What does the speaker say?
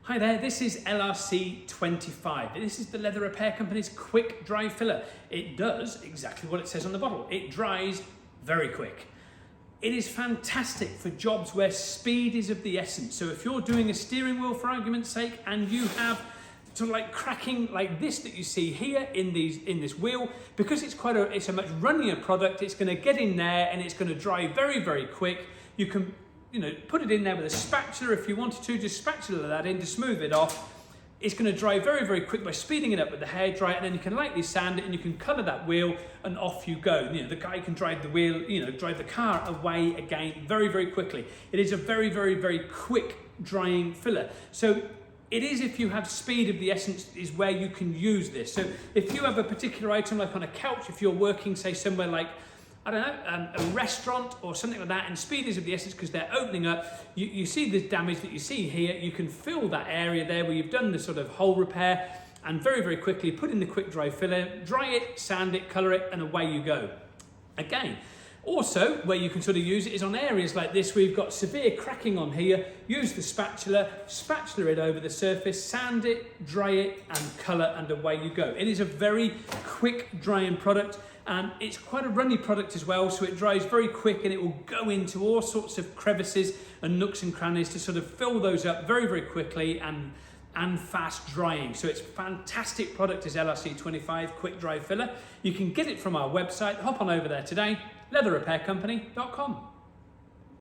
Hi there, this is LRC25. This is the Leather Repair Company's quick dry filler. It does exactly what it says on the bottle. It dries very quick. It is fantastic for jobs where speed is of the essence. So if you're doing a steering wheel for argument's sake and you have sort of like cracking like this that you see here in this wheel, because it's a much runnier product, it's going to get in there and it's going to dry very, very quick. You can put it in there with a spatula if you wanted to, just spatula that in to smooth it off. It's going to dry very, very quick by speeding it up with the hairdryer, and then you can lightly sand it and you can colour that wheel and off you go. The guy can drive the wheel, drive the car away again very, very quickly. It is a very, very, very quick drying filler. So it is, if you have speed of the essence, is where you can use this. So if you have a particular item like on a couch, if you're working, say, somewhere like, I don't know, a restaurant or something like that, and speed is of the essence because they're opening up, you see the damage that you see here, you can fill that area there where you've done the sort of hole repair and very, very quickly put in the quick dry filler, dry it, sand it, colour it, and away you go. Again, also where you can sort of use it is on areas like this where you've got severe cracking on here. Use the spatula it over the surface, sand it, dry it, and colour, and away you go. It is a very quick drying product, and it's quite a runny product as well, so it dries very quick and it will go into all sorts of crevices and nooks and crannies to sort of fill those up very, very quickly and fast drying. So it's a fantastic product, is LRC25 quick dry filler. You can get it from our website. Hop on over there today, leatherrepaircompany.com.